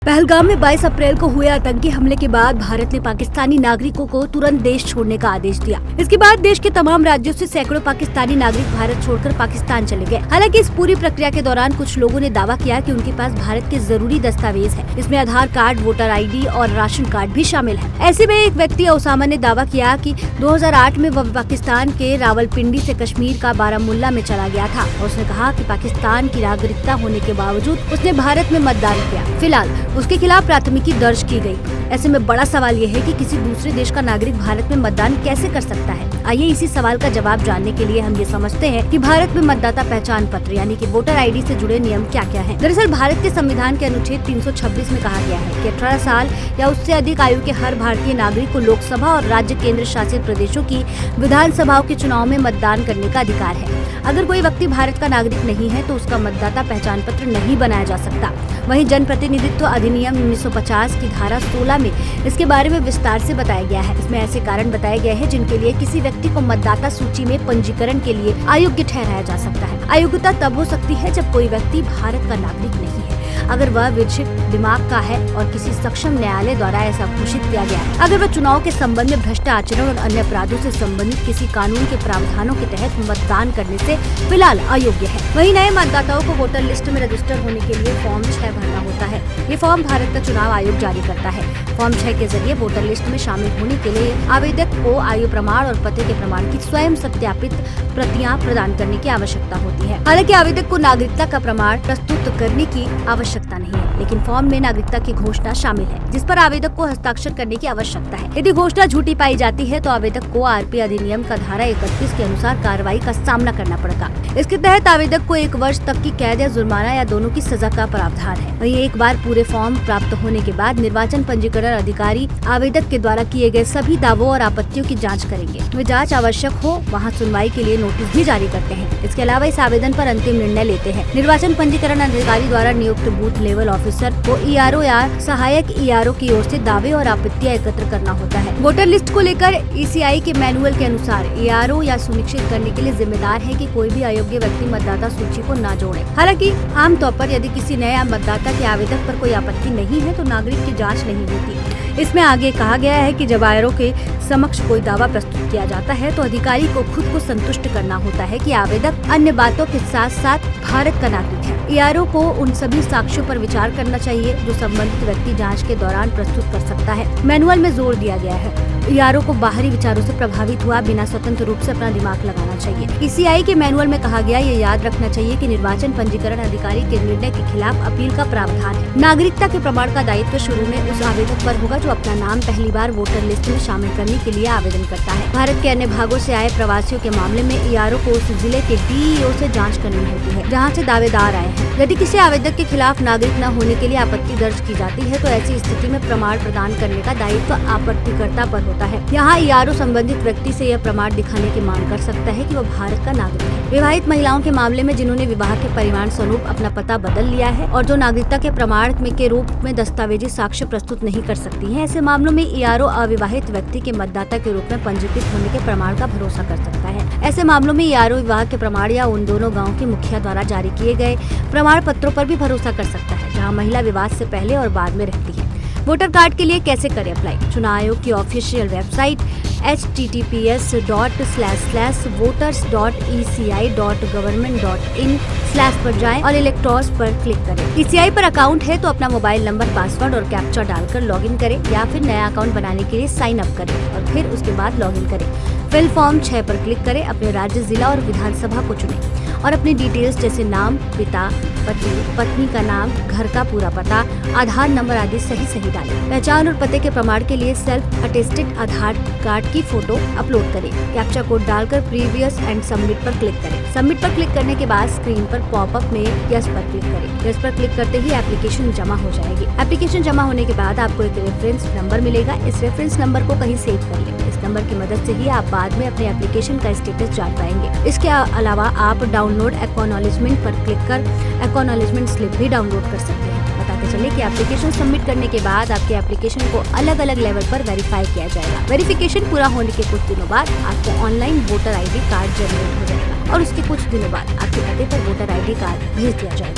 पहलगाम में 22 अप्रैल को हुए आतंकी हमले के बाद भारत ने पाकिस्तानी नागरिकों को तुरंत देश छोड़ने का आदेश दिया। इसके बाद देश के तमाम राज्यों से सैकड़ों पाकिस्तानी नागरिक भारत छोड़कर पाकिस्तान चले गए। हालांकि इस पूरी प्रक्रिया के दौरान कुछ लोगों ने दावा किया कि उनके पास भारत के जरूरी दस्तावेज है। इसमें आधार कार्ड, वोटर ID और राशन कार्ड भी शामिल है। ऐसे में एक व्यक्ति ओसामा ने दावा किया कि 2008 में वह पाकिस्तान के रावलपिंडी से कश्मीर का बारामुल्ला में चला गया था और उसने कहा कि पाकिस्तान की नागरिकता होने के बावजूद उसने भारत में मतदान किया। फिलहाल उसके खिलाफ प्राथमिकी दर्ज की गई। ऐसे में बड़ा सवाल ये है कि किसी दूसरे देश का नागरिक भारत में मतदान कैसे कर सकता है। आइए इसी सवाल का जवाब जानने के लिए हम ये समझते हैं कि भारत में मतदाता पहचान पत्र यानी कि वोटर ID से जुड़े नियम क्या क्या हैं। दरअसल भारत के संविधान के अनुच्छेद 326 में कहा गया है कि 18 साल या उससे अधिक आयु के हर भारतीय नागरिक को लोकसभा और राज्य केंद्र शासित प्रदेशों की विधानसभाओं के चुनाव में मतदान करने का अधिकार है। अगर कोई व्यक्ति भारत का नागरिक नहीं है तो उसका मतदाता पहचान पत्र नहीं बनाया जा सकता। वहीं जन प्रतिनिधित्व अधिनियम 1950 की धारा 16 में इसके बारे में विस्तार से बताया गया है। इसमें ऐसे कारण बताए गए हैं जिनके लिए किसी व्यक्ति को मतदाता सूची में पंजीकरण के लिए अयोग्य ठहराया जा सकता है। अयोग्यता तब हो सकती है जब कोई व्यक्ति भारत का नागरिक नहीं है, अगर वह विक्षिप्त दिमाग का है और किसी सक्षम न्यायालय द्वारा ऐसा घोषित किया गया है, अगर वह चुनाव के संबंध में भ्रष्ट आचरण और अन्य अपराधों से संबंधित किसी कानून के प्रावधानों के तहत मतदान करने से फिलहाल अयोग्य है। वहीं नए मतदाताओं को वोटर लिस्ट में रजिस्टर होने के लिए फॉर्म 6 भरना होता है। ये फॉर्म भारत का चुनाव आयोग जारी करता है। फॉर्म 6 के जरिए वोटर लिस्ट में शामिल होने के लिए आवेदक को आयु प्रमाण और पते के प्रमाण की स्वयं सत्यापित प्रतियां प्रदान करने की आवश्यकता होती है। हालांकि आवेदक को नागरिकता का प्रमाण प्रस्तुत करने की आवश्यकता नहीं है, लेकिन फॉर्म में नागरिकता की घोषणा शामिल है जिस पर आवेदक को हस्ताक्षर करने की आवश्यकता है। यदि घोषणा झूठी पाई जाती है तो आवेदक को RP अधिनियम का धारा 31 के अनुसार कार्रवाई का सामना करना पड़ेगा। इसके तहत आवेदक को 1 वर्ष तक की कैद या जुर्माना या दोनों की सजा का प्रावधान है। वहीं एक बार पूरे फॉर्म प्राप्त होने के बाद निर्वाचन पंजीकरण अधिकारी आवेदक के द्वारा किए गए सभी दावों और आपत्तियों की जाँच करेंगे। वे जाँच आवश्यक हो वहाँ सुनवाई के लिए नोटिस भी जारी करते हैं। इसके अलावा इस आवेदन पर अंतिम निर्णय लेते हैं। निर्वाचन पंजीकरण अधिकारी द्वारा नियुक्त बूथ लेवल ऑफिसर को ERO या सहायक ERO की ओर से दावे और आपत्तियां एकत्र करना होता है। वोटर लिस्ट को लेकर ECI के मैनुअल के अनुसार ERO या सुनिश्चित करने के लिए जिम्मेदार है कि कोई भी अयोग्य व्यक्ति मतदाता सूची को न जोड़े। हालांकि आमतौर पर यदि किसी नए मतदाता के आवेदन पर कोई आपत्ति नहीं है तो नागरिक की जाँच नहीं होती। इसमें आगे कहा गया है कि जब IRO के समक्ष कोई दावा प्रस्तुत किया जाता है तो अधिकारी को खुद को संतुष्ट करना होता है कि आवेदक अन्य बातों के साथ साथ भारत का नागरिक है। ERO को उन सभी साक्ष्यों पर विचार करना चाहिए जो संबंधित व्यक्ति जांच के दौरान प्रस्तुत कर सकता है। मैनुअल में जोर दिया गया है ERO को बाहरी विचारों से प्रभावित हुआ बिना स्वतंत्र रूप से अपना दिमाग लगाना चाहिए। ECI के मैनुअल में कहा गया ये याद रखना चाहिए कि निर्वाचन पंजीकरण अधिकारी के निर्णय के खिलाफ अपील का प्रावधान है। नागरिकता के प्रमाण का दायित्व शुरू में उस आवेदक पर होगा जो अपना नाम पहली बार वोटर लिस्ट में शामिल करने के लिए आवेदन करता है। भारत के अन्य भागों से आए प्रवासियों के मामले में ERO को उस जिले के DEO से जाँच करनी होती है जहाँ से दावेदार आए हैं। यदि किसी आवेदक के खिलाफ नागरिक न होने के लिए आपत्ति दर्ज की जाती है तो ऐसी स्थिति में प्रमाण प्रदान करने का दायित्व आपत्तिकर्ता पर होता है। यहाँ ERO संबंधित व्यक्ति से यह प्रमाण दिखाने की मांग कर सकता है कि वह भारत का नागरिक है। विवाहित महिलाओं के मामले में जिन्होंने विवाह के परिमाण स्वरूप अपना पता बदल लिया है और जो नागरिकता के प्रमाण में के रूप में दस्तावेजी साक्ष्य प्रस्तुत नहीं कर सकती हैं, ऐसे मामलों में ERO अविवाहित व्यक्ति के मतदाता के रूप में पंजीकृत होने के प्रमाण का भरोसा कर सकता है। ऐसे मामलों में ERO विवाह के प्रमाण या उन दोनों गाँव के मुखिया द्वारा जारी किए गए प्रमाण पत्रों पर भी भरोसा कर सकता है जहाँ महिला विवाद से पहले और बाद में रहती है। वोटर कार्ड के लिए कैसे करें अप्लाई? चुनाव आयोग की ऑफिशियल वेबसाइट https://voters.eci.government.in/ पर जाएं और इलेक्टोर्स पर क्लिक करें। ECI पर अकाउंट है तो अपना मोबाइल नंबर, पासवर्ड और कैप्चा डालकर लॉगिन करें या फिर नया अकाउंट बनाने के लिए साइन अप करें और फिर उसके बाद लॉगिन करें। फिल फॉर्म 6 पर क्लिक करें। अपने राज्य, जिला और विधानसभा को चुनें और अपनी डिटेल्स जैसे नाम, पिता, पति, पत्नी का नाम, घर का पूरा पता, आधार नंबर आदि सही डालें। पहचान और पते के प्रमाण के लिए सेल्फ अटेस्टेड आधार कार्ड की फोटो अपलोड करें। कैप्चा कोड डालकर प्रीवियस एंड सबमिट पर क्लिक करें। सबमिट पर क्लिक करने के बाद स्क्रीन पर पॉपअप में यस पर क्लिक करें। यस पर क्लिक करते ही एप्लीकेशन जमा हो जाएगी। एप्लीकेशन जमा होने के बाद आपको एक रेफरेंस नंबर मिलेगा। इस रेफरेंस नंबर को कहीं सेव कर लें। इस नंबर की मदद से ही आप बाद में अपने एप्लीकेशन का स्टेटस जान पाएंगे। इसके अलावा आप डाउनलोड एक्नॉलेजमेंट पर क्लिक कर एक्नॉलेजमेंट स्लिप भी डाउनलोड कर सकते हैं। बताते चले कि एप्लीकेशन सबमिट करने के बाद आपके एप्लीकेशन को अलग अलग लेवल पर वेरीफाई किया जाएगा। वेरिफिकेशन पूरा होने के कुछ दिनों बाद आपको online voter ID card generate हो जाएगा और उसके कुछ दिनों बाद आपके पते पर वोटर ID कार्ड भेज दिया जाएगा।